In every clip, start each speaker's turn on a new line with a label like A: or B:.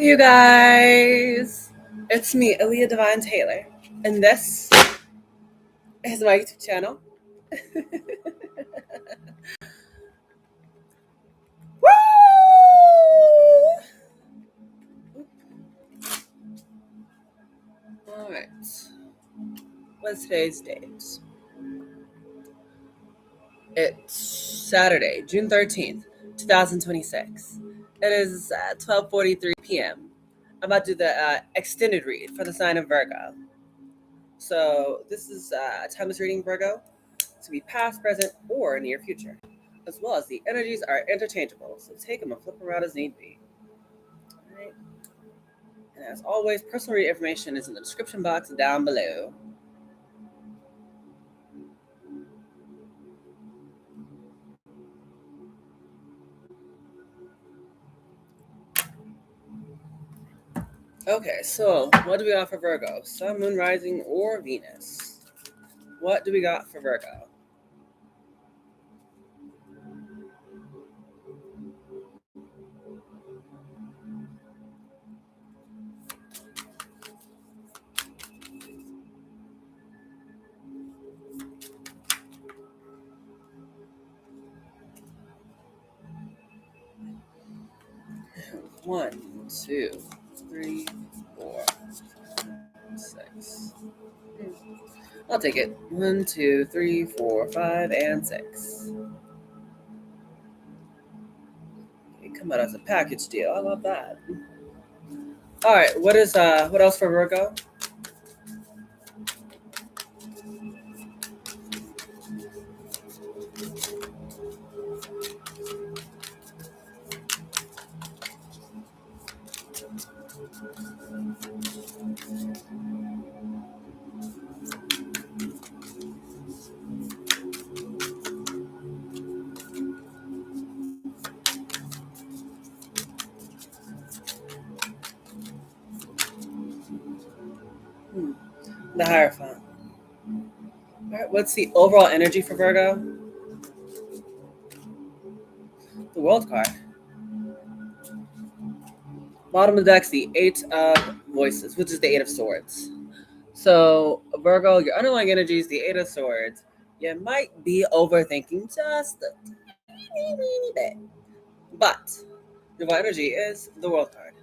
A: You guys, it's me, Aaliyah Divine Taylor, and this is my YouTube channel. Woo! All right, what's today's date? It's Saturday, June 13th, 2026. It is 12:43 p.m. I'm about to do the extended read for the sign of Virgo. So this is timeless reading Virgo. To be past, present, or near future, as well as the energies are interchangeable, so take them and flip them around as need be. All right. And as always, personal read information is in the description box down below. Okay, so what do we got for Virgo? Sun, Moon, Rising, or Venus? What do we got for Virgo? One, two, three, four, five, six. I'll take it. 1, 2, 3, 4, 5, and 6. Okay, come out as a package deal. I love that. All right, what else for Virgo? The Hierophant. All right, what's the overall energy for Virgo? The World card. Bottom of the deck's the Eight of Voices, which is the Eight of Swords. So, Virgo, your underlying energy is the Eight of Swords. You might be overthinking just a teeny bit. But your overall energy is the World card.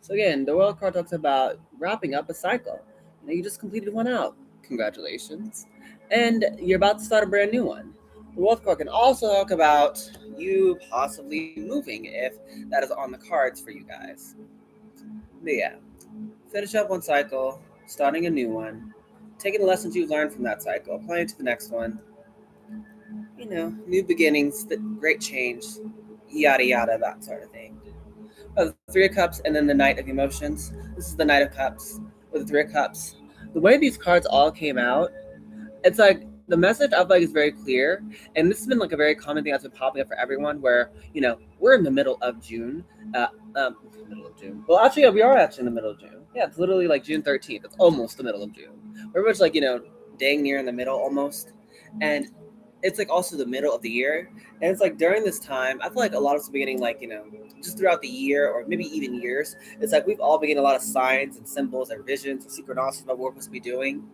A: So again, the World card talks about wrapping up a cycle. You just completed one out. Congratulations. And you're about to start a brand new one. The World card can also talk about you possibly moving if that is on the cards for you guys. But yeah, finish up one cycle, starting a new one, taking the lessons you've learned from that cycle, applying it to the next one. New beginnings, great change, yada yada, that sort of thing. The Three of Cups and then the Knight of Emotions. This is the Knight of Cups with the Three of Cups. The way these cards all came out, it's like the message I feel like is very clear, and this has been like a very common thing that's been popping up for everyone. Where we're in the middle of June. Middle of June. Well, actually, yeah, we are actually in the middle of June. Yeah, it's literally like June 13th. It's almost the middle of June. We're much like dang near in the middle almost, and it's like also the middle of the year, and it's like during this time, I feel like a lot of us are beginning just throughout the year or maybe even years. It's like we've all been getting a lot of signs and symbols and visions and synchronicities about what we're supposed to be doing.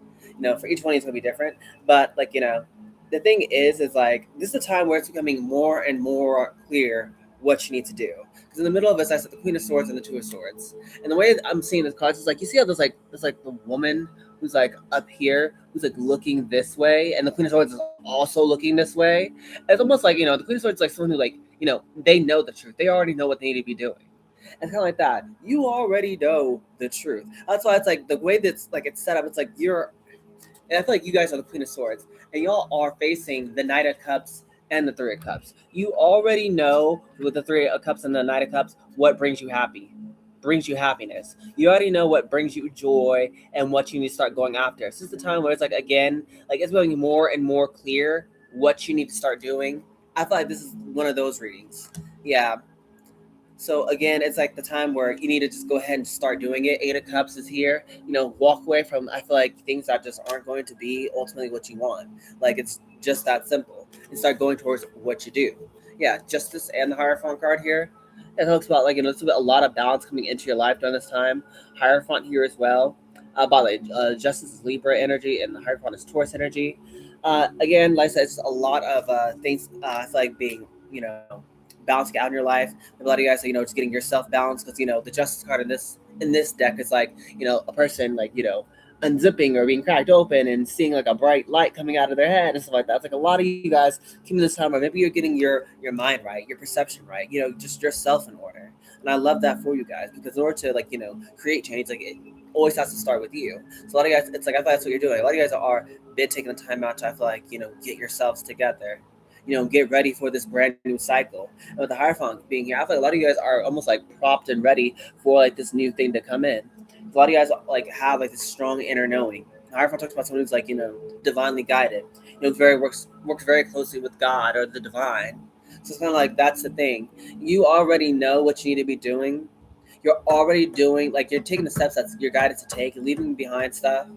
A: For each one, it's gonna be different, but the thing is like this is a time where it's becoming more and more clear what you need to do. Because in the middle of this, I said the Queen of Swords and the Two of Swords, and the way I'm seeing this cards is like you see how there's like the woman who's like up here, who's like looking this way, and the Queen of Swords is also looking this way. It's almost like the Queen of Swords is like someone who they know the truth. They already know what they need to be doing. And kind of like that, you already know the truth. That's why it's like the way that's like it's set up. It's like and I feel like you guys are the Queen of Swords, and y'all are facing the Knight of Cups and the Three of Cups. You already know with the Three of Cups and the Knight of Cups what brings you happiness. You already know what brings you joy and what you need to start going after. This is the time where it's like again, like it's becoming more and more clear what you need to start doing. I feel like this is one of those readings. Yeah. So again, it's like the time where you need to just go ahead and start doing it. Eight of Cups is here. Walk away from I feel like things that just aren't going to be ultimately what you want. Like it's just that simple. And start going towards what you do. Yeah, Justice and the Hierophant card here. It talks about like it's a lot of balance coming into your life during this time. Hierophant here as well. About like Justice is Libra energy and the Hierophant is Taurus energy. Again, like I said, it's a lot of things. I feel like being balancing out in your life. A lot of you guys, just getting yourself balanced because the Justice card in this deck is like a person like unzipping or being cracked open and seeing like a bright light coming out of their head and stuff like that. It's like a lot of you guys came to this time, or maybe you're getting your mind right, your perception right, just yourself in order. And I love that for you guys because in order to create change, like it always has to start with you. So a lot of guys, it's like I thought that's what you're doing. A lot of you guys are been taking the time out to I feel like get yourselves together. Get ready for this brand new cycle. And with the Hierophant being here, I feel like a lot of you guys are almost like propped and ready for like this new thing to come in. A lot of you guys like have like this strong inner knowing. Hierophant talks about someone who's like divinely guided. Very works very closely with God or the divine. So it's kind of like that's the thing. You already know what you need to be doing. You're already doing like you're taking the steps that you're guided to take, leaving behind stuff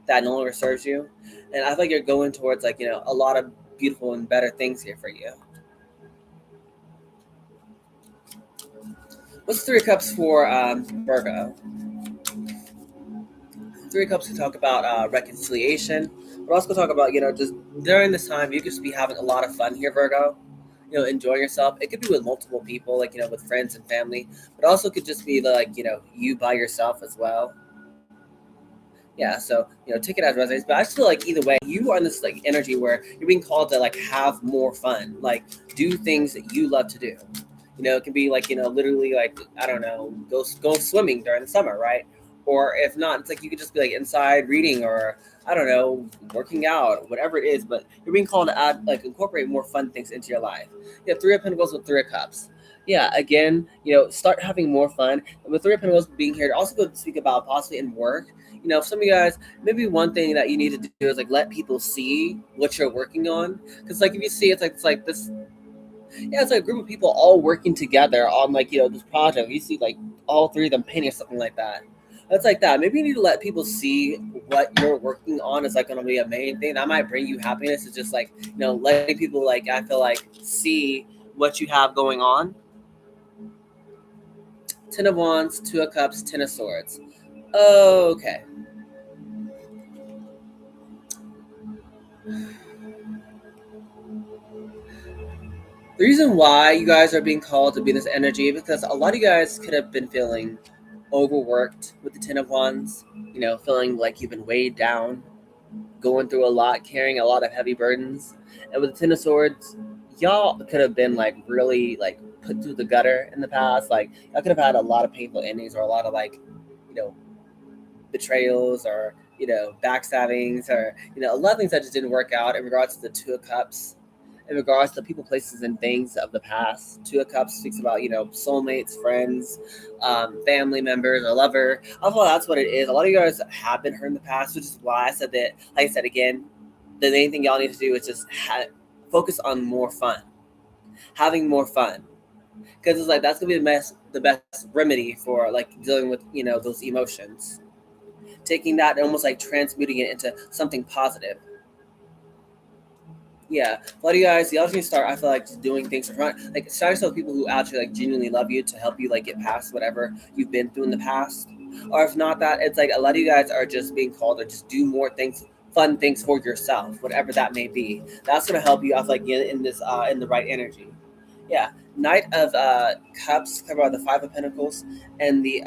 A: that no longer serves you. And I feel like you're going towards like a lot of beautiful and better things here for you. What's Three of Cups for Virgo? Three of Cups can talk about reconciliation, but also talk about just during this time you could just be having a lot of fun here, Virgo. Enjoying yourself. It could be with multiple people, like with friends and family, but also could just be like you by yourself as well. Yeah, so take it as resonates. But I just feel like either way, you are in this like energy where you're being called to like have more fun, like do things that you love to do. It can be like literally like I don't know, go swimming during the summer, right? Or if not, it's like you could just be like inside reading or I don't know, working out, whatever it is. But you're being called to add like incorporate more fun things into your life. Three of Pentacles with Three of Cups. Yeah, again, start having more fun. And with Three of Pentacles being here, also go speak about possibly in work. Some of you guys, maybe one thing that you need to do is like let people see what you're working on. Because like if you see, it's like this. Yeah, it's like a group of people all working together on like this project. You see like all three of them painting or something like that. It's like that. Maybe you need to let people see what you're working on is like going to be a main thing that might bring you happiness. It's just like letting people like I feel like see what you have going on. Ten of Wands, Two of Cups, Ten of Swords. Okay. The reason why you guys are being called to be in this energy is because a lot of you guys could have been feeling overworked with the Ten of Wands, feeling like you've been weighed down, going through a lot, carrying a lot of heavy burdens. And with the Ten of Swords, y'all could have been like really like put through the gutter in the past. Like y'all could have had a lot of painful endings or a lot of like, betrayals or, backstabbings or, a lot of things that just didn't work out in regards to the Two of Cups. In regards to people, places, and things of the past, Two of Cups speaks about soulmates, friends, family members, a lover. Although that's what it is. A lot of you guys have been hurt in the past, which is why I said that. Like I said again, the main thing y'all need to do is just focus on more fun, having more fun, because it's like that's gonna be the best remedy for like dealing with those emotions. Taking that and almost like transmuting it into something positive. Yeah, a lot of you guys, y'all can start. I feel like just doing things for fun. Like start yourself with people who actually like genuinely love you to help you like get past whatever you've been through in the past. Or if not that, it's like a lot of you guys are just being called to just do more things, fun things for yourself, whatever that may be. That's gonna help you. I feel like get in this in the right energy. Yeah, Knight of Cups cover by the Five of Pentacles and the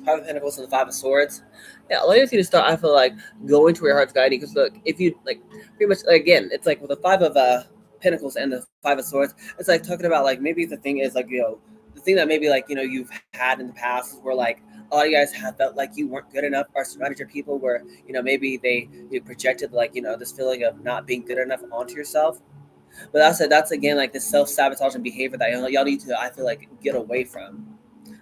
A: Five of Pentacles and the Five of Swords. Yeah, all you need to start. I feel like going to where your heart's guiding. Because look, if you like, pretty much again, it's like with the Five of Pentacles and the Five of Swords. It's like talking about like maybe the thing is like the thing that maybe like you've had in the past is where like a lot of you guys have felt like you weren't good enough or surrounded your people where maybe they projected like this feeling of not being good enough onto yourself. But that's again like this self-sabotaging behavior that y'all need to I feel like get away from.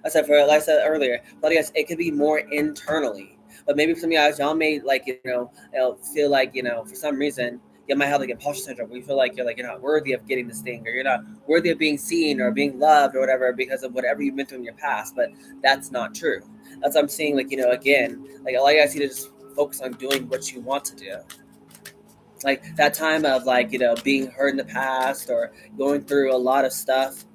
A: Like I said earlier, a lot of guys, it could be more internally. But maybe for some of you guys, y'all may like, feel like, for some reason, you might have like imposter syndrome where you feel like you're not worthy of getting this thing or you're not worthy of being seen or being loved or whatever because of whatever you've been through in your past. But that's not true. That's what I'm saying, like, again, like a lot of you guys need to just focus on doing what you want to do. Like that time of like, being hurt in the past or going through a lot of stuff.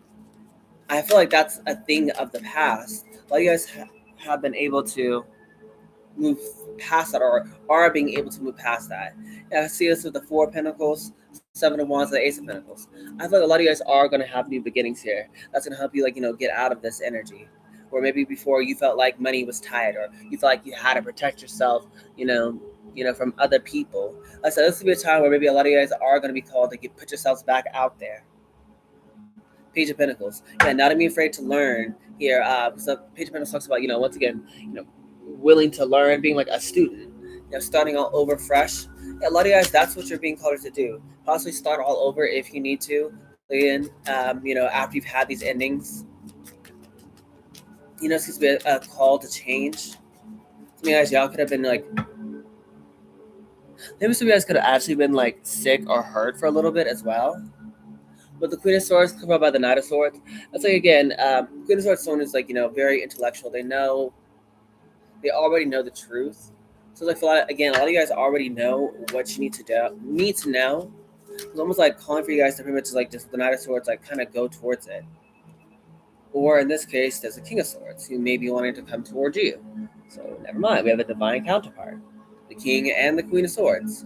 A: I feel like that's a thing of the past. A lot of you guys have been able to move past that, or are being able to move past that. Yeah, I see this with the Four of Pentacles, Seven of Wands, and the Ace of Pentacles. I feel like a lot of you guys are going to have new beginnings here. That's going to help you, like, get out of this energy. Or maybe before you felt like money was tight, or you felt like you had to protect yourself, from other people. Like I said, this will be a time where maybe a lot of you guys are going to be called to put yourselves back out there. Page of Pentacles. Yeah, not to be afraid to learn here. So Page of Pentacles talks about, once again, willing to learn, being like a student, starting all over fresh. Yeah, a lot of you guys, that's what you're being called to do. Possibly start all over if you need to. Again, after you've had these endings, it seems to be a call to change. Some of you guys, y'all could have been like, maybe some of you guys could have actually been like sick or hurt for a little bit as well. But the Queen of Swords come up by the Knight of Swords. That's like, again, Queen of Swords someone who's like, very intellectual. They already know the truth. So like, a lot of you guys already know what you need to know. It's almost like calling for you guys to pretty much like just the Knight of Swords, like kind of go towards it. Or in this case, there's a King of Swords who may be wanting to come towards you. So never mind, we have a divine counterpart, the King and the Queen of Swords.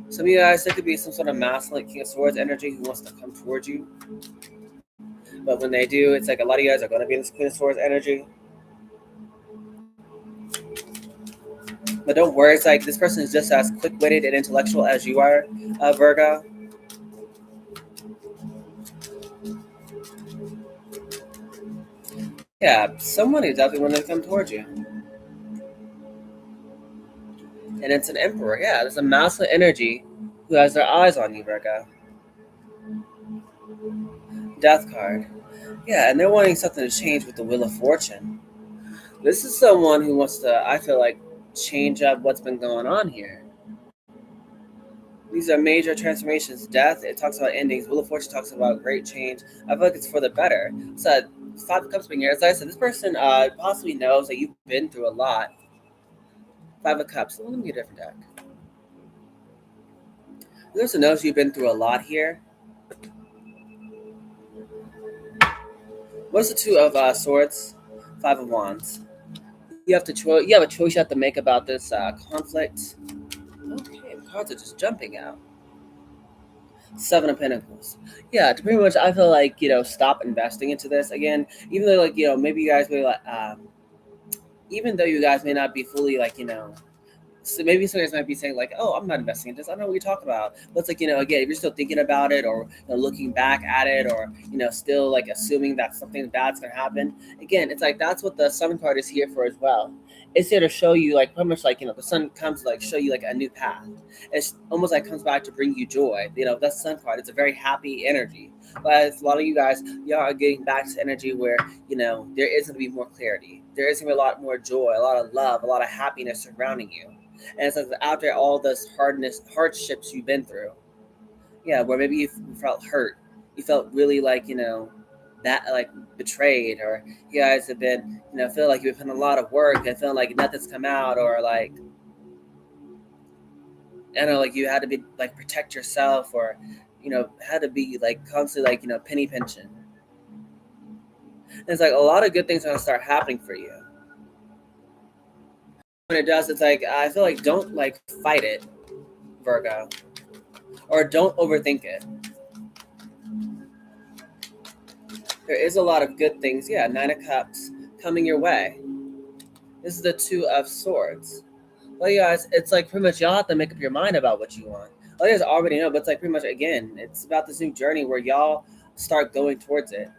A: Some of you guys, there could be some sort of masculine King of Swords energy who wants to come towards you. But when they do, it's like a lot of you guys are going to be in this Queen of Swords energy. But don't worry, it's like this person is just as quick-witted and intellectual as you are, Virgo. Yeah, someone is definitely going to come towards you. And it's an Emperor. Yeah, there's a masculine energy who has their eyes on you, Virgo. Death card. Yeah, and they're wanting something to change with the Wheel of Fortune. This is someone who wants to, I feel like, change up what's been going on here. These are major transformations. Death, it talks about endings. Wheel of Fortune talks about great change. I feel like it's for the better. So, Five of Cups being here. As I said, this person possibly knows that you've been through a lot. Five of Cups. Let me get a different deck. This person knows you've been through a lot here. What's the Two of Swords? Five of Wands. You have a choice you have to make about this conflict. Okay, the cards are just jumping out. Seven of Pentacles. Yeah, to pretty much, I feel like, stop investing into this again. Even though, like, maybe you guys may like, even though you guys may not be fully like, so maybe some guys might be saying like, "Oh, I'm not investing in this. I don't know what you're talking about." But it's like, again, if you're still thinking about it, or looking back at it, or still like assuming that something bad's gonna happen. Again, it's like that's what the Sun card is here for as well. It's here to show you, like, pretty much like, the Sun comes to like show you like a new path. It's almost like comes back to bring you joy. That Sun card. It's a very happy energy. But a lot of you guys, y'all are getting back to energy where there is gonna be more clarity. There is gonna be a lot more joy, a lot of love, a lot of happiness surrounding you. And it's like after all this hardships you've been through, yeah, where maybe you felt hurt, you felt really like that like betrayed, or you guys have been feel like you've put in a lot of work and feeling like nothing's come out, or like like you had to be like protect yourself, or had to be like constantly like penny pinching. And it's like a lot of good things are gonna start happening for you. When it does, it's like I feel like don't like fight it, Virgo, or don't overthink it. There is a lot of good things. Yeah, Nine of Cups coming your way. This is the Two of Swords. Well, you guys, it's like pretty much y'all have to make up your mind about what you want. Well, you guys already know, but it's like pretty much, again, it's about this new journey where y'all start going towards it.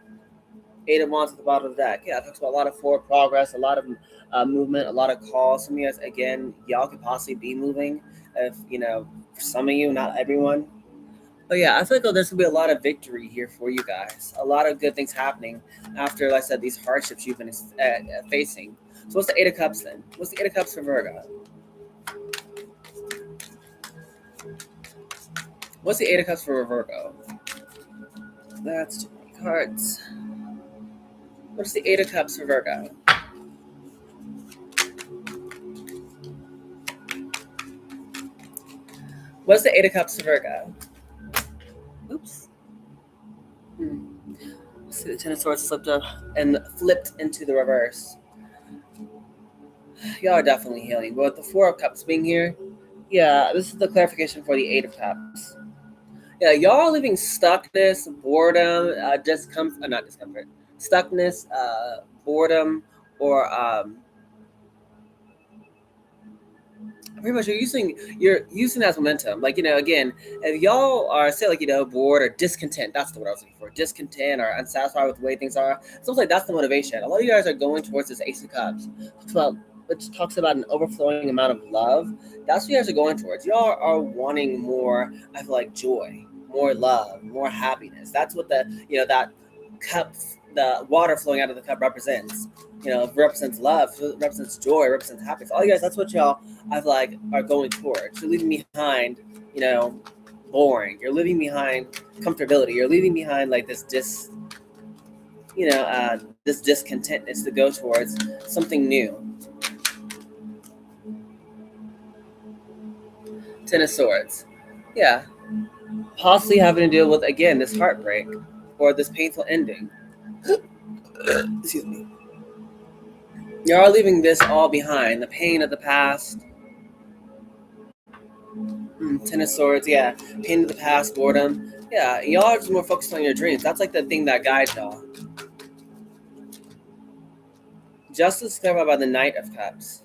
A: Eight of Wands at the bottom of the deck. Yeah, it talks about a lot of forward progress, a lot of movement, a lot of calls. Some of you guys, again, y'all could possibly be moving. If for some of you, not everyone. But yeah, I feel like there's gonna be a lot of victory here for you guys. A lot of good things happening after, like I said, these hardships you've been facing. So what's the Eight of Cups then? What's the Eight of Cups for Virgo? What's the Eight of Cups for Virgo? That's too many cards. What's the Eight of Cups for Virgo? What's the Eight of Cups for Virgo? Oops. See the Ten of Swords slipped up and flipped into the reverse. Y'all are definitely healing. But with the Four of Cups being here, yeah, this is the clarification for the Eight of Cups. Yeah, y'all are living stuckness, boredom, discomfort, not discomfort, stuckness, boredom, or pretty much you're using that as momentum. Like, again, if y'all are say like, bored or discontent, that's the word I was looking for. Discontent or unsatisfied with the way things are. It's almost like that's the motivation. A lot of you guys are going towards this Ace of Cups. Which talks about an overflowing amount of love. That's what you guys are going towards. Y'all are wanting more, I feel like, joy, more love, more happiness. That's what that cup, the water flowing out of the cup represents. It represents love, it represents joy, it represents happiness. All you guys, that's what y'all, I feel like, are going towards. You're leaving behind, boring. You're leaving behind comfortability. You're leaving behind like this this discontentness to go towards something new. Ten of Swords. Yeah. Possibly having to deal with, again, this heartbreak or this painful ending. Excuse me. You're leaving this all behind. The pain of the past. Ten of Swords, yeah. Pain of the past, boredom. Yeah, y'all are just more focused on your dreams. That's like the thing that guides y'all. Justice is clarified by the Knight of Cups.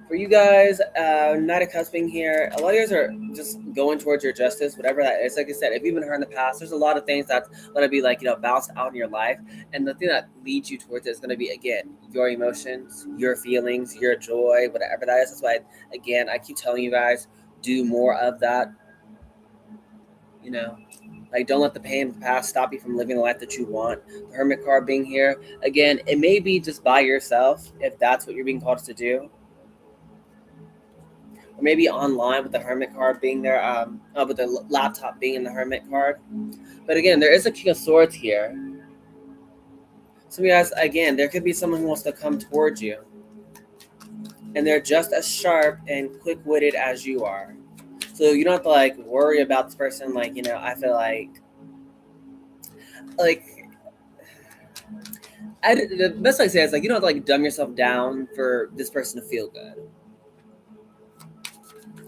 A: For you guys, Knight of Cups being here, a lot of you guys are just going towards your justice, whatever that is. Like I said, if you've been hurt in the past, there's a lot of things that's going to be like, bounced out in your life. And the thing that leads you towards it is going to be, again, your emotions, your feelings, your joy, whatever that is. That's why, again, I keep telling you guys, do more of that. Like, don't let the pain of the past stop you from living the life that you want. The Hermit card being here, again, it may be just by yourself, if that's what you're being called to do. Or maybe online with the Hermit card being there, with the laptop being in the Hermit card. But again, there is a King of Swords here. Some of you guys, again, there could be someone who wants to come towards you. And they're just as sharp and quick-witted as you are. So you don't have to, like, worry about this person. Like, I feel like the best I say is, like, you don't have to, like, dumb yourself down for this person to feel good.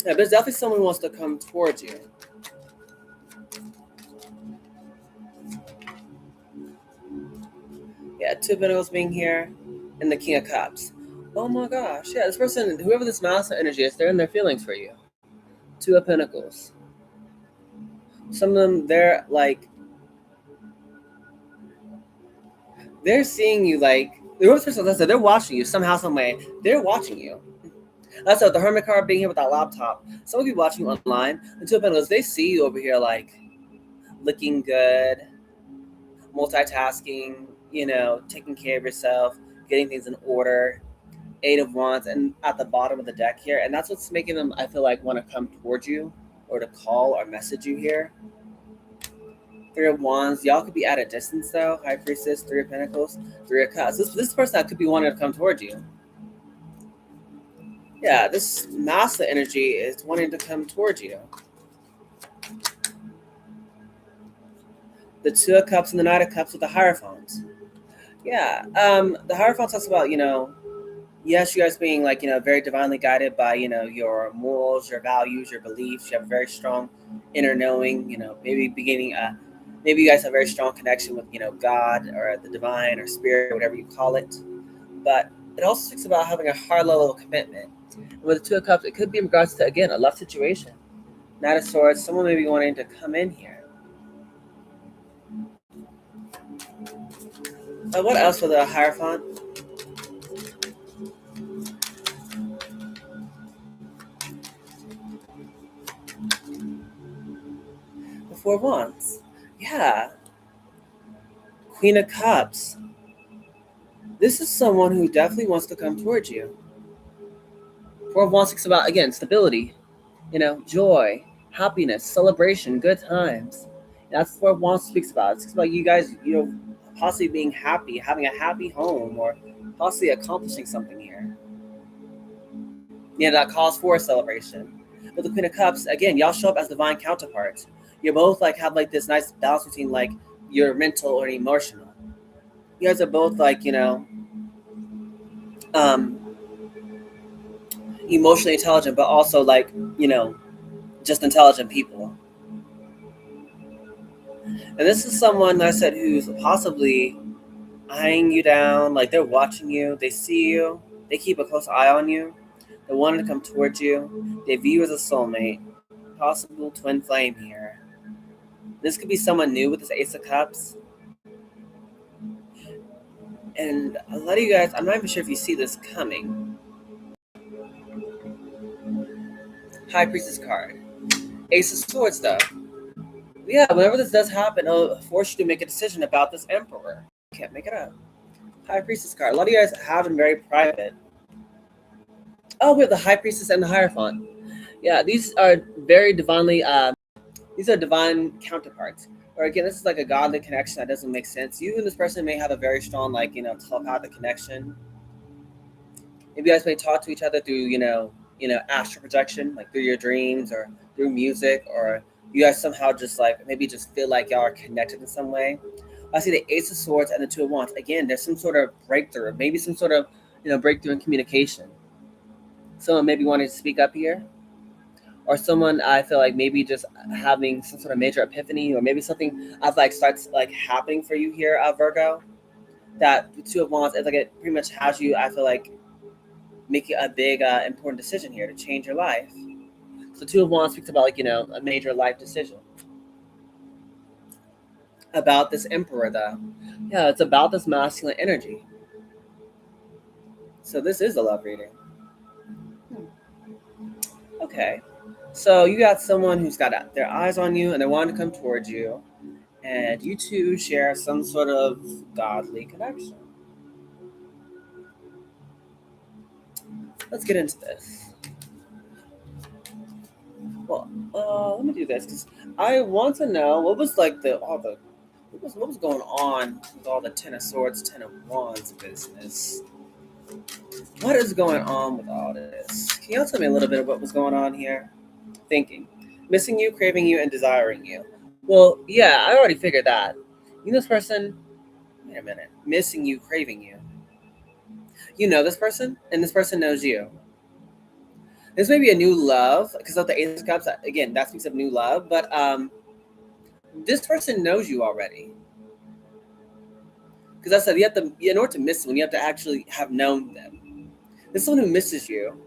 A: Yeah, but there's definitely someone who wants to come towards you. Yeah, Two of Pentacles being here, and the King of Cups. Oh my gosh, yeah, this person, whoever this master energy is, they're in their feelings for you. Two of Pentacles. Some of them, they're like, they're seeing you like, they're watching you somehow, some way. They're watching you. That's what the Hermit card being here with that laptop. Some of you watching online, the Two of Pentacles, they see you over here like looking good, multitasking, taking care of yourself, getting things in order. Eight of Wands, and at the bottom of the deck here, and that's what's making them, I feel like, want to come towards you or to call or message you here. Three of Wands, y'all could be at a distance though. High Priestess, Three of Pentacles, Three of Cups. This person that could be wanting to come towards you. Yeah, this master energy is wanting to come towards you. The Two of Cups and the Knight of Cups with the Hierophant. Yeah, the Hierophant talks about, yes, you guys being like, very divinely guided by, your morals, your values, your beliefs. You have a very strong inner knowing, maybe maybe you guys have a very strong connection with, God or the divine or spirit, whatever you call it. But it also speaks about having a high level of commitment. And with the Two of Cups, it could be in regards to, again, a love situation. Knight of Swords, someone may be wanting to come in here. What else for the Hierophant? The Four of Wands. Yeah. Queen of Cups. This is someone who definitely wants to come towards you. Four of Wands speaks about, again, stability, joy, happiness, celebration, good times. And that's what Four of Wands speaks about. It speaks about you guys, possibly being happy, having a happy home, or possibly accomplishing something here. That calls for a celebration. With the Queen of Cups, again, y'all show up as divine counterparts. You both like have like this nice balance between like your mental or emotional. You guys are both like, um, emotionally intelligent, but also like, just intelligent people. And this is someone that I said who's possibly eyeing you down, like they're watching you, they see you, they keep a close eye on you, they want to come towards you, they view you as a soulmate, possible twin flame here. This could be someone new with this Ace of Cups. And a lot of you guys, I'm not even sure if you see this coming. High Priestess card. Ace of Swords, though. Yeah, whenever this does happen, it'll force you to make a decision about this Emperor. Can't make it up. High Priestess card. A lot of you guys have been very private. Oh, we have the High Priestess and the Hierophant. Yeah, these are very divinely, these are divine counterparts. Or again, this is like a godly connection that doesn't make sense. You and this person may have a very strong, like, telepathic connection. Maybe you guys may talk to each other through, astral projection, like through your dreams or through music, or you guys somehow just like maybe just feel like y'all are connected in some way. I see the Ace of Swords and the Two of Wands. Again, there's some sort of breakthrough, maybe some sort of breakthrough in communication. Someone maybe wanting to speak up here, or someone I feel like maybe just having some sort of major epiphany, or maybe something I've like starts like happening for you here, Virgo. That the Two of Wands is like it pretty much has you. I feel like making a big important decision here to change your life. So Two of Wands speaks about like a major life decision. About this Emperor though, yeah, it's about this masculine energy. So this is a love reading. Okay, so you got someone who's got their eyes on you and they want to come towards you, and you two share some sort of godly connection. Let's get into this. Well, let me do this because I want to know what was like what was going on with all the Ten of Swords, Ten of Wands business. What is going on with all this? Can y'all tell me a little bit of what was going on here? Thinking, missing you, craving you, and desiring you. Well, yeah, I already figured that. This person. Wait a minute. Missing you, craving you. You know this person, and this person knows you. This may be a new love because of the Ace of Cups. Again, that speaks of new love, but this person knows you already. Because I said in order to miss someone, you have to actually have known them. This is someone who misses you,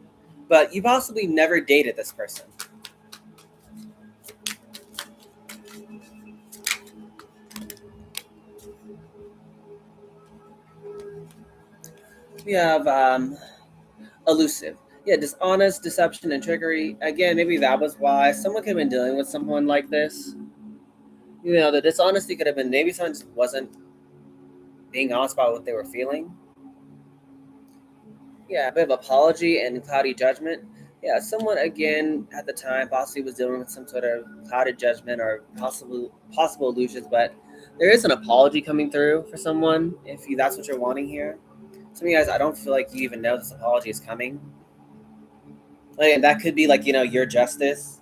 A: but you possibly never dated this person. We have elusive. Yeah, dishonest, deception, and trickery. Again, maybe that was why someone could have been dealing with someone like this. The dishonesty could have been maybe someone just wasn't being honest about what they were feeling. Yeah, a bit of apology and cloudy judgment. Yeah, someone again at the time possibly was dealing with some sort of clouded judgment or possible illusions, but there is an apology coming through for someone if that's what you're wanting here. Some of you guys, I don't feel like you even know this apology is coming. Like that could be like your justice.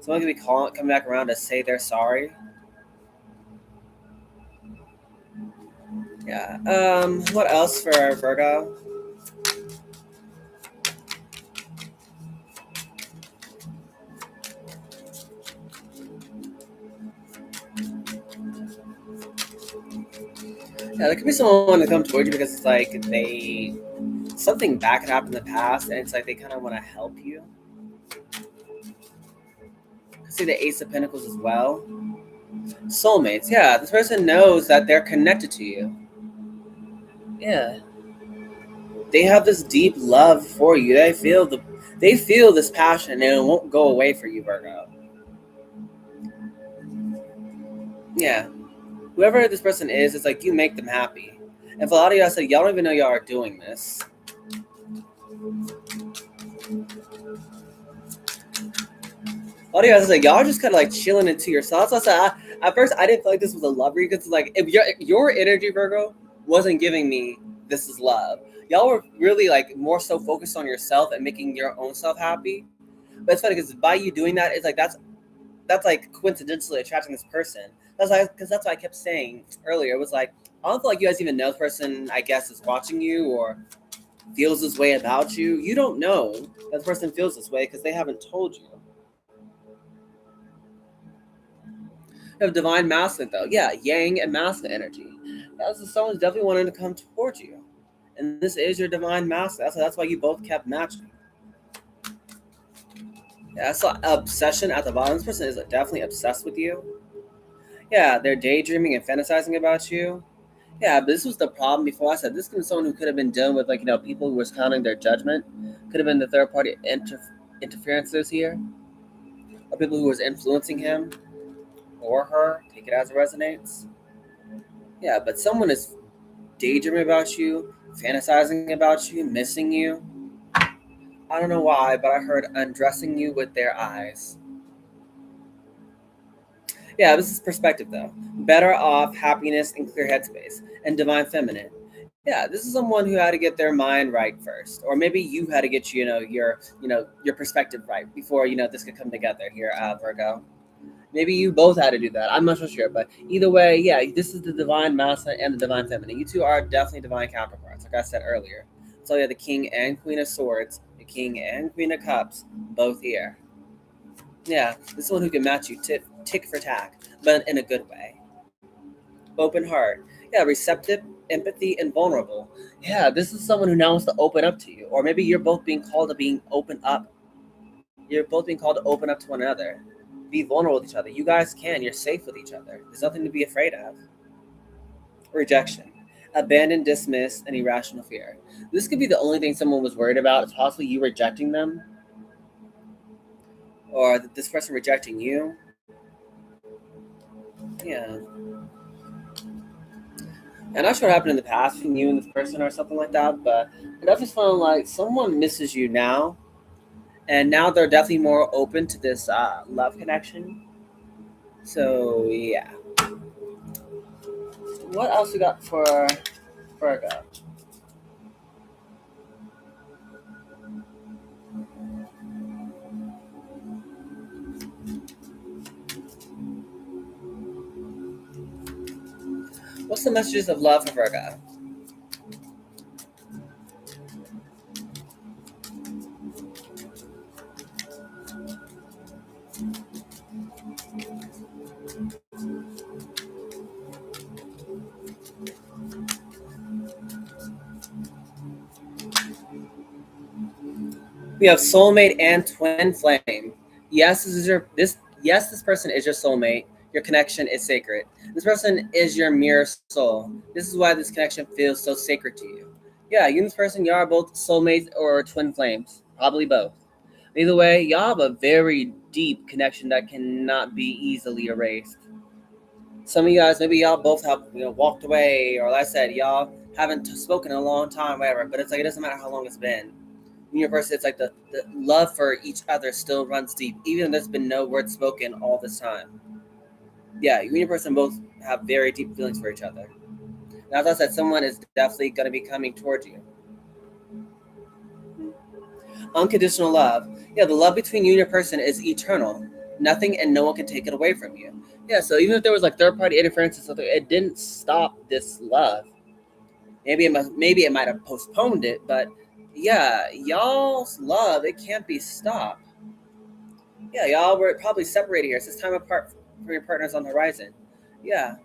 A: Someone could be coming back around to say they're sorry. Yeah. What else for Virgo? Yeah, there could be someone to come towards you because it's like something bad could happen in the past, and it's like they kind of want to help you. See the Ace of Pentacles as well. Soulmates, yeah. This person knows that they're connected to you. Yeah. They have this deep love for you. They feel this passion, and it won't go away for you, Virgo. Yeah. Whoever this person is, it's like you make them happy. And for a lot of y'all, say y'all don't even know y'all are doing this. A lot of y'all, like y'all are just kind of like chilling into yourselves. So I said, at first, I didn't feel like this was a love read because like if your energy, Virgo, wasn't giving me this is love. Y'all were really like more so focused on yourself and making your own self happy. But it's funny because by you doing that, it's like that's that's like coincidentally attracting this person. That's like because that's what I kept saying earlier. It was like I don't feel like you guys even know this person. I guess is watching you or feels this way about you. You don't know that the person feels this way because they haven't told you. You have divine masculine though, yeah, yang and masculine energy. That's someone's definitely wanting to come towards you, and this is your divine masculine. That's why you both kept matching. Yeah, that's an obsession at the bottom. This person is definitely obsessed with you. Yeah, they're daydreaming and fantasizing about you. Yeah, but this was the problem before. I said this could be someone who could have been dealing with, like, people who was counting their judgment. Could have been the third party interferences here, or people who was influencing him or her. Take it as it resonates. Yeah, but someone is daydreaming about you, fantasizing about you, missing you. I don't know why, but I heard undressing you with their eyes. Yeah, this is perspective though. Better off, happiness, and clear headspace, and divine feminine. Yeah, this is someone who had to get their mind right first, or maybe you had to get your perspective right before this could come together here, Virgo. Maybe you both had to do that. I'm not so sure, but either way, yeah, this is the divine masculine and the divine feminine. You two are definitely divine counterparts, like I said earlier. So yeah, the King and Queen of Swords, the King and Queen of Cups, both here. Yeah, this is one who can match you tick for tack, but in a good way. Open heart. Yeah, receptive, empathy, and vulnerable. Yeah, this is someone who now wants to open up to you. Or maybe you're both being called to being open up. You're both being called to open up to one another. Be vulnerable with each other. You guys can. You're safe with each other. There's nothing to be afraid of. Rejection. Abandon, dismiss, and irrational fear. This could be the only thing someone was worried about. It's possibly you rejecting them. Or this person rejecting you. Yeah. I'm not sure what happened in the past between you and this person or something like that, but it definitely feels like someone misses you now, and now they're definitely more open to this love connection. So yeah, what else we got for Virgo? What's the messages of love for Virgo? We have soulmate and twin flame. Yes, this is your this. Yes, this person is your soulmate. Your connection is sacred. This person is your mirror soul. This is why this connection feels so sacred to you. Yeah, you and this person, y'all are both soulmates or twin flames. Probably both. Either way, y'all have a very deep connection that cannot be easily erased. Some of you guys, maybe y'all both have walked away, or like I said, y'all haven't spoken in a long time, whatever. But it's like it doesn't matter how long it's been. Universe, it's like the love for each other still runs deep, even if there's been no words spoken all this time. Yeah, you and your person both have very deep feelings for each other. Now, as I said, someone is definitely going to be coming towards you. Unconditional love. Yeah, the love between you and your person is eternal. Nothing and no one can take it away from you. Yeah, so even if there was like third party interference or something, it didn't stop this love. Maybe it might have postponed it, but yeah, y'all's love, it can't be stopped. Yeah, y'all were probably separated here. It's this time apart for your partners on the horizon. Yeah,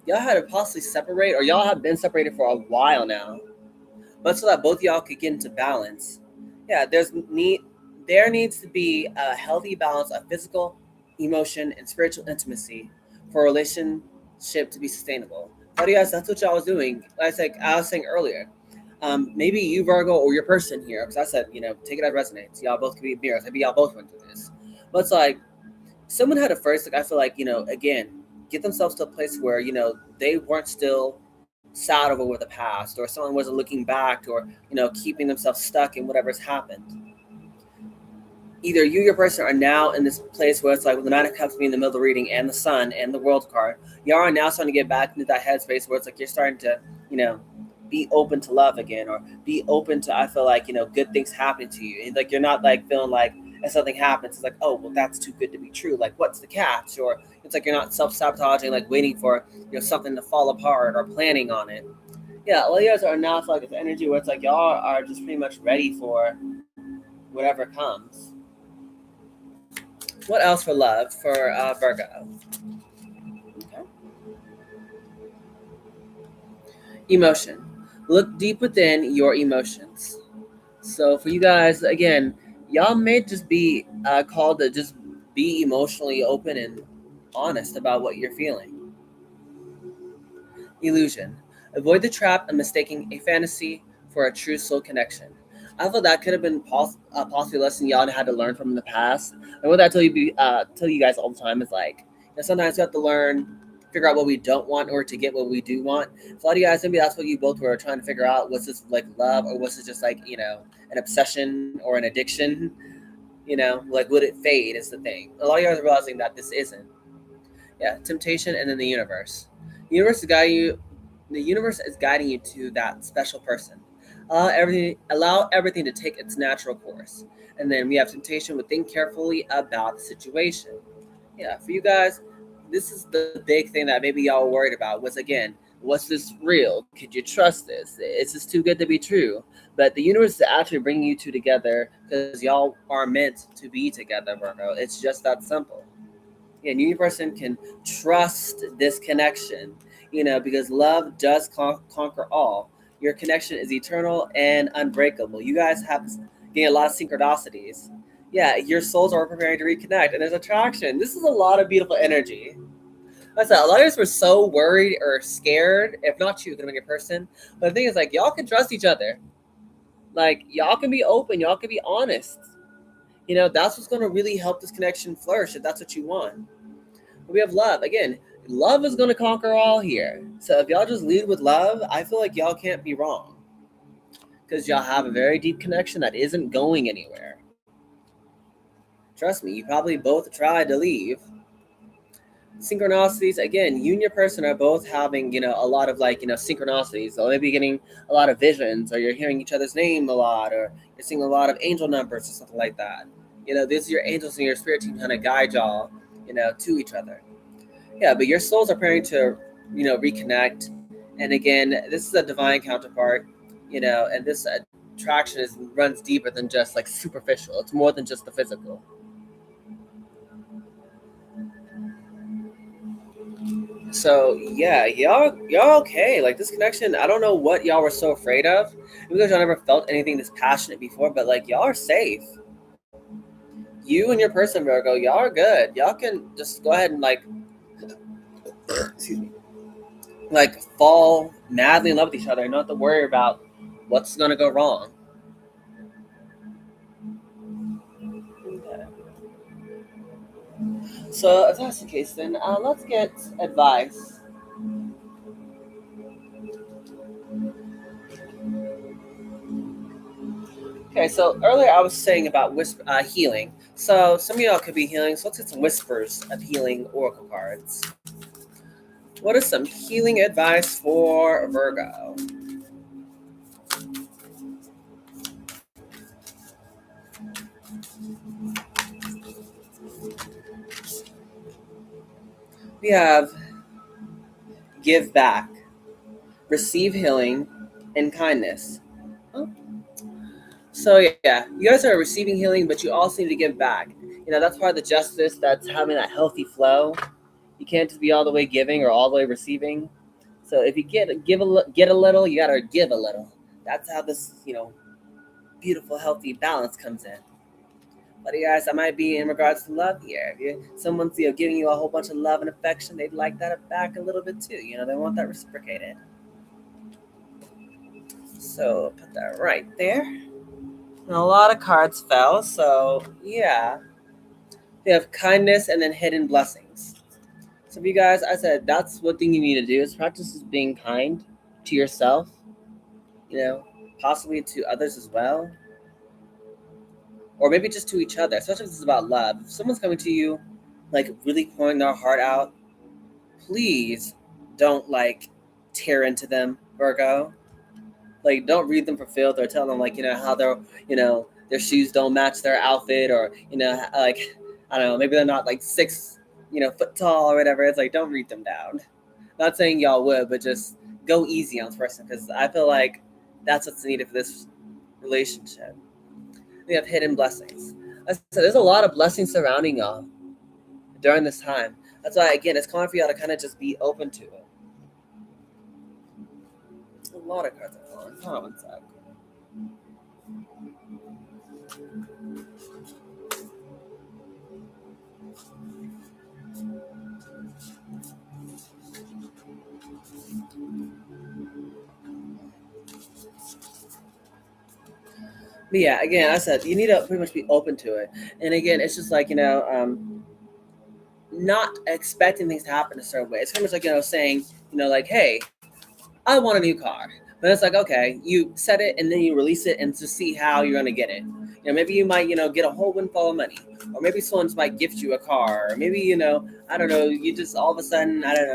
A: y'all had to possibly separate, or y'all have been separated for a while now, but so that both y'all could get into balance. Yeah, there needs to be a healthy balance of physical, emotion, and spiritual intimacy for a relationship to be sustainable. But yes, that's what y'all was doing. Like I was saying earlier, maybe you Virgo or your person here, because I said take it as resonates. Y'all both could be mirrors. Maybe y'all both went through this, but it's like someone had to first, like I feel like again, get themselves to a place where they weren't still sad over the past, or someone wasn't looking back, or keeping themselves stuck in whatever's happened. Either you, your person, are now in this place where it's like with the Nine of Cups being in the middle reading and the Sun and the World card, y'all are now starting to get back into that headspace where it's like you're starting to, be open to love again, or be open to, I feel like, good things happen to you. Like you're not like feeling like if something happens, it's like, oh, well, that's too good to be true. Like, what's the catch? Or it's like you're not self-sabotaging, like waiting for something to fall apart or planning on it. Yeah, all you guys are now like this energy where it's like y'all are just pretty much ready for whatever comes. What else for love for Virgo? Okay. Emotion. Look deep within your emotions. So for you guys, again, y'all may just be called to just be emotionally open and honest about what you're feeling. Illusion. Avoid the trap of mistaking a fantasy for a true soul connection. I thought that could have been possibly a lesson y'all had to learn from the past. And what I tell you guys all the time is like, sometimes we have to learn, figure out what we don't want or to get what we do want. So a lot of you guys, maybe that's what you both were trying to figure out. Was this like love or was it just like, an obsession or an addiction? Like would it fade is the thing. A lot of you guys are realizing that this isn't. Yeah, temptation and then the universe. The universe is guiding you. The universe is guiding you to that special person. Allow everything to take its natural course. And then we have temptation with think carefully about the situation. Yeah, for you guys, this is the big thing that maybe y'all were worried about was again, was this real? Could you trust this? Is this too good to be true? But the universe is actually bringing you two together because y'all are meant to be together, Virgo. It's just that simple. And you person can trust this connection, because love does conquer all. Your connection is eternal and unbreakable. You guys have gained a lot of synchronicities. Yeah, your souls are preparing to reconnect, and there's attraction. This is a lot of beautiful energy. That's a lot of us were so worried or scared. If not you, could have been your person. But the thing is, like, y'all can trust each other. Like, y'all can be open. Y'all can be honest. That's what's going to really help this connection flourish if that's what you want. We have love. Again, love is going to conquer all here. So if y'all just lead with love, I feel like y'all can't be wrong. Because y'all have a very deep connection that isn't going anywhere. Trust me, you probably both tried to leave. Synchronicities, again, you and your person are both having, a lot of synchronicities. So maybe getting a lot of visions, or you're hearing each other's name a lot, or you're seeing a lot of angel numbers or something like that. These are your angels and your spirit team trying to guide y'all, to each other. Yeah, but your souls are preparing to, reconnect. And again, this is a divine counterpart, and this attraction runs deeper than just like superficial. It's more than just the physical. So yeah, y'all okay. Like this connection, I don't know what y'all were so afraid of. Because y'all never felt anything this passionate before, but like y'all are safe. You and your person, Virgo, y'all are good. Y'all can just go ahead and excuse me, like fall madly in love with each other and not have to worry about what's gonna go wrong. Okay. So if that's the case, then let's get advice. Okay, so earlier I was saying about healing. So some of y'all could be healing. So let's get some whispers of healing oracle cards. What is some healing advice for Virgo? We have give back, receive healing, and kindness. Oh. So yeah, you guys are receiving healing, but you also need to give back. That's part of the justice. That's having that healthy flow. You can't just be all the way giving or all the way receiving. So if you get a little, you gotta give a little. That's how this beautiful healthy balance comes in. But you guys, I might be in regards to love here. If someone's giving you a whole bunch of love and affection, they'd like that back a little bit too. They want that reciprocated. So put that right there. And a lot of cards fell, so yeah. We have kindness and then hidden blessings. So if you guys, I said that's what thing you need to do is practice being kind to yourself, you know, possibly to others as well. Or maybe just to each other, especially if this is about love. If someone's coming to you, like really pouring their heart out, please don't tear into them, Virgo. Like don't read them for filth or tell them how they're their shoes don't match their outfit, or like I don't know, maybe they're not like 6 foot tall or whatever. It's like, don't read them down. Not saying y'all would, but just go easy on this person, because I feel like that's what's needed for this relationship. We have hidden blessings. I said there's a lot of blessings surrounding y'all during this time. That's why, again, it's calling for y'all to kind of just be open to it. A lot of cards are falling. Hold on one sec. But yeah, again, I said you need to pretty much be open to it. And again, it's just like, not expecting things to happen a certain way. It's kind of like, saying, like, hey, I want a new car. But it's like, okay, you set it and then you release it and to see how you're gonna get it. Maybe you might, get a whole windfall of money, or maybe someone might gift you a car, or maybe, I don't know, you just all of a sudden, I don't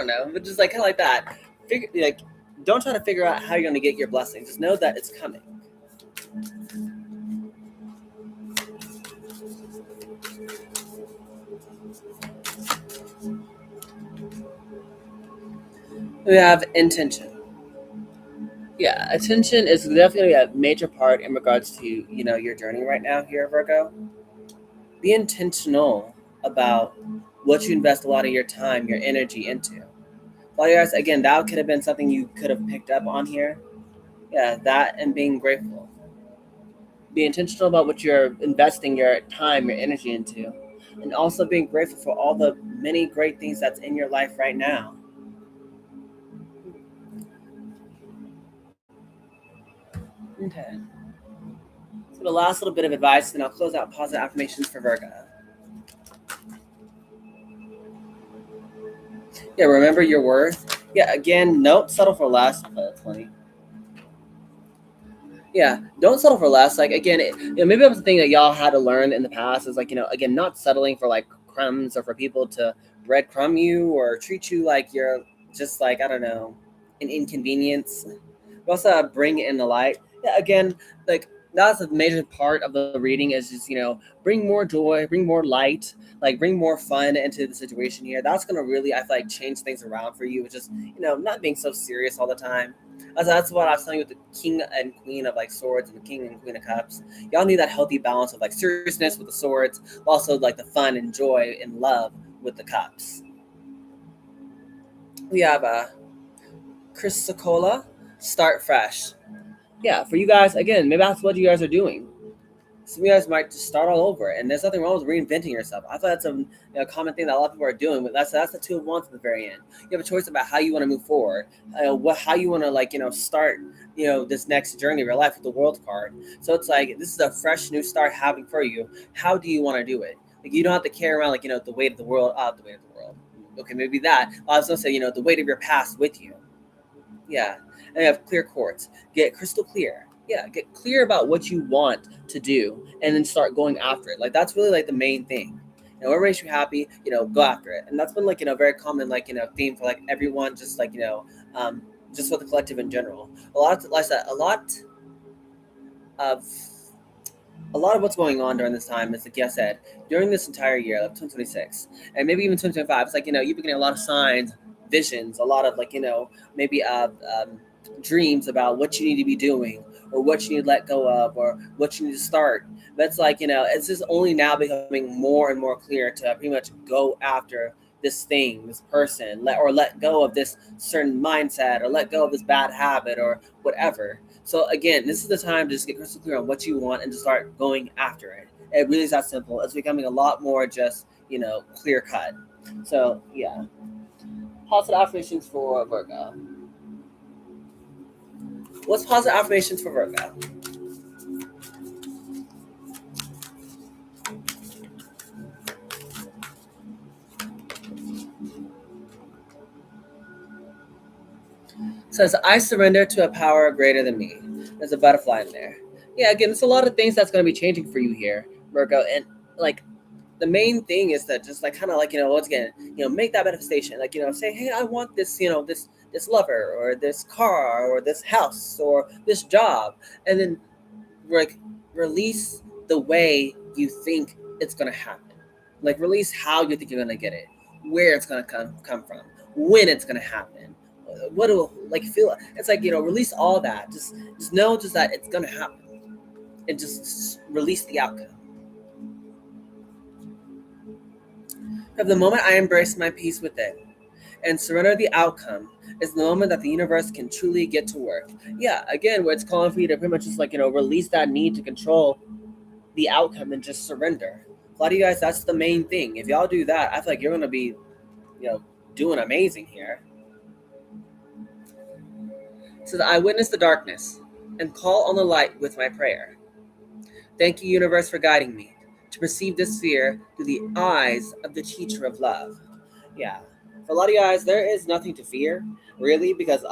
A: know, but just like kind of like that. Don't try to figure out how you're gonna get your blessing. Just know that it's coming. We have intention. Yeah, attention is definitely a major part in regards to, your journey right now here, Virgo. Be intentional about what you invest a lot of your time, your energy into. Well, yes, again, that could have been something you could have picked up on here. Yeah, that and being grateful. Be intentional about what you're investing your time, your energy into. And also being grateful for all the many great things that's in your life right now. Okay. So the last little bit of advice, and I'll close out positive affirmations for Virgo. Yeah, remember your worth. Yeah, again, don't settle for less. Oh, that's funny. Yeah, don't settle for less. Like, again, maybe that was the thing that y'all had to learn in the past is like, again, not settling for like crumbs, or for people to breadcrumb you or treat you like you're just like, I don't know, an inconvenience. We also bring in the light. Yeah, again, like that's a major part of the reading is just, bring more joy, bring more light, like bring more fun into the situation here. That's gonna really, I feel like, change things around for you. It's just, not being so serious all the time. That's what I was telling you with the king and queen of like swords and the king and queen of cups. Y'all need that healthy balance of like seriousness with the swords, but also like the fun and joy and love with the cups. We have Chrysocola, start fresh. Yeah, for you guys, again, maybe that's what you guys are doing. Some of you guys might just start all over, and there's nothing wrong with reinventing yourself. I thought that's a common thing that a lot of people are doing, but that's the two of wands at the very end. You have a choice about how you want to move forward, how you want to start this next journey of your life with the World card. So it's like this is a fresh new start having for you. How do you want to do it? Like you don't have to carry around the weight of the world, the weight of the world. Okay, maybe that. I was gonna say the weight of your past with you. Yeah. And you have clear quartz. Get crystal clear. Yeah, get clear about what you want to do and then start going after it. Like that's really like the main thing. What makes you happy, go after it. And that's been like, very common, like, theme for like everyone, just like, just for the collective in general. Like I said, of a lot of what's going on during this time is like I said, during this entire year, like 2026, and maybe even 2025, it's like, you've been getting a lot of signs, visions, a lot of like, maybe dreams about what you need to be doing or what you need to let go of or what you need to start. That's like, it's just only now becoming more and more clear to pretty much go after this thing, this person, let go of this certain mindset or let go of this bad habit or whatever. So again, this is the time to just get crystal clear on what you want and to start going after it. It really is that simple. It's becoming a lot more just, clear cut. So yeah. Positive affirmations for Virgo. What's positive affirmations for Virgo? It says, I surrender to a power greater than me. There's a butterfly in there. Yeah, again, it's a lot of things that's going to be changing for you here, Virgo. And like the main thing is that just like kind of like, once again, make that manifestation. Like, say, hey, I want this, this this lover or this car or this house or this job, and then like release the way you think it's gonna happen. Like release how you think you're gonna get it, where it's gonna come from, when it's gonna happen. What do like feel? It's like release all that. Just know just that it's gonna happen, and just release the outcome. Of the moment I embrace my peace with it and surrender the outcome is the moment that the universe can truly get to work. Yeah, again, where it's calling for you to pretty much just release that need to control the outcome and just surrender. A lot of you guys, that's the main thing. If y'all do that, I feel like you're gonna be, doing amazing here. So that I witness the darkness and call on the light with my prayer. Thank you, universe, for guiding me to perceive this fear through the eyes of the teacher of love. Yeah. For a lot of you guys, there is nothing to fear, really, because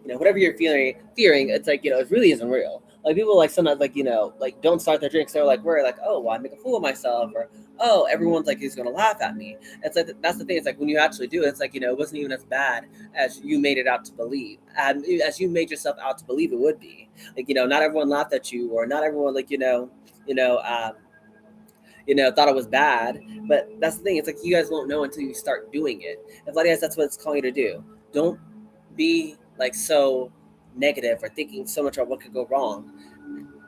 A: whatever you're fearing, it's like, it really isn't real. Like people like sometimes like don't start their drinks. They're like worried, like, oh, well, I make a fool of myself, or oh, everyone's like he's gonna laugh at me. It's like that's the thing. It's like when you actually do it, it's like it wasn't even as bad as you made it out to believe, and as you made yourself out to believe it would be. Like not everyone laughed at you, or not everyone you know um, thought it was bad. But that's the thing. It's like you guys won't know until you start doing it. And a lot of guys, that's what it's calling you to do. Don't be like so negative or thinking so much about what could go wrong.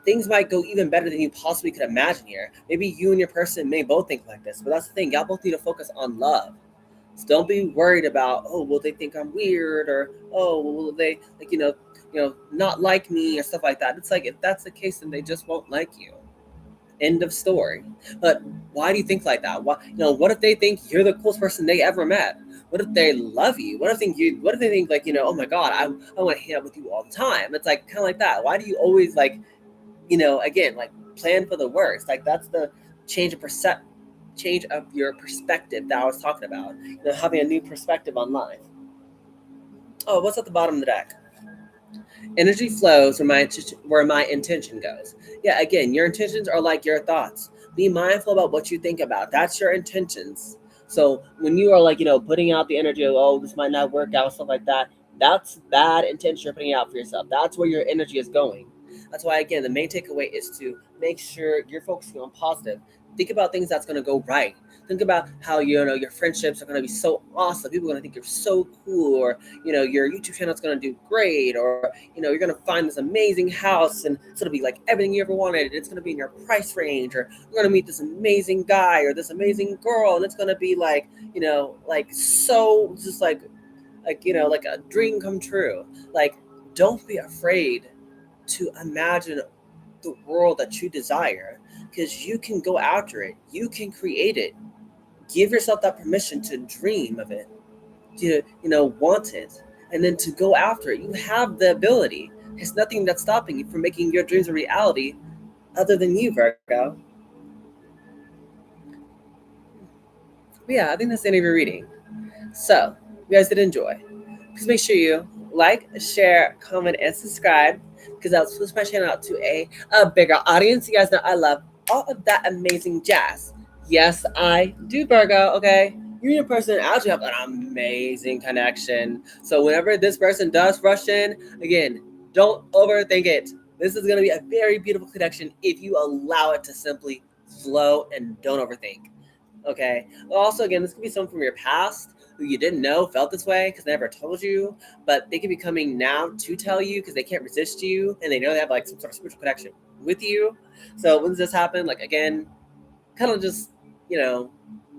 A: Things might go even better than you possibly could imagine here. Maybe you and your person may both think like this, but that's the thing. Y'all both need to focus on love. So don't be worried about, oh, will they think I'm weird, or oh, will they not like me or stuff like that. It's like if that's the case, then they just won't like you. End of story. But why do you think like that? Why, what if they think you're the coolest person they ever met? What if they love you? What if they think like, oh my God, I want to hang out with you all the time? It's like kind of like that. Why do you always again, like plan for the worst? Like that's the change of your perspective that I was talking about. Having a new perspective on life. Oh, what's at the bottom of the deck? Energy flows where my intention goes. Yeah, again, your intentions are like your thoughts. Be mindful about what you think about. That's your intentions. So when you are putting out the energy of, oh, this might not work out, stuff like that, that's bad intention you're putting out for yourself. That's where your energy is going. That's why, again, the main takeaway is to make sure you're focusing on positive. Think about things that's going to go right. Think about how your friendships are going to be so awesome. People are going to think you're so cool, or your YouTube channel is going to do great, or you're going to find this amazing house and it's going to be like everything you ever wanted. It's going to be in your price range, or you're going to meet this amazing guy or this amazing girl, and it's going to be like so just like a dream come true. Like, don't be afraid to imagine the world that you desire, because you can go after it. You can create it. Give yourself that permission to dream of it, to want it, and then to go after it. You have the ability. There's nothing that's stopping you from making your dreams a reality other than you, Virgo. But yeah, I think that's the end of your reading. So, you guys did enjoy. Please make sure you like, share, comment, and subscribe, because that will push my channel out to a bigger audience. You guys know I love all of that amazing jazz. Yes, I do, Virgo, okay? You and your person actually have an amazing connection. So whenever this person does rush in, again, don't overthink it. This is going to be a very beautiful connection if you allow it to simply flow and don't overthink. Okay? Also, again, this could be someone from your past who you didn't know felt this way because they never told you, but they could be coming now to tell you because they can't resist you and they know they have like some sort of spiritual connection with you. So when does this happen? Like, again, kind of just,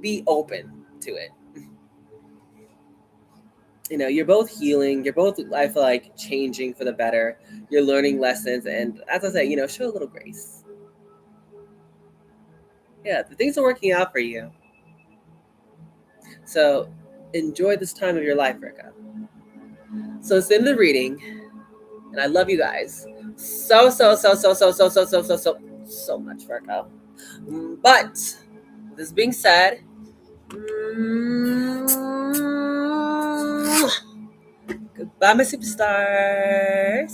A: be open to it. You're both healing. You're both, I feel like, changing for the better. You're learning lessons. And as I say, show a little grace. Yeah, the things are working out for you. So enjoy this time of your life, Virgo. So it's the end of the reading. And I love you guys so much, Virgo. But this being said, goodbye, my superstars.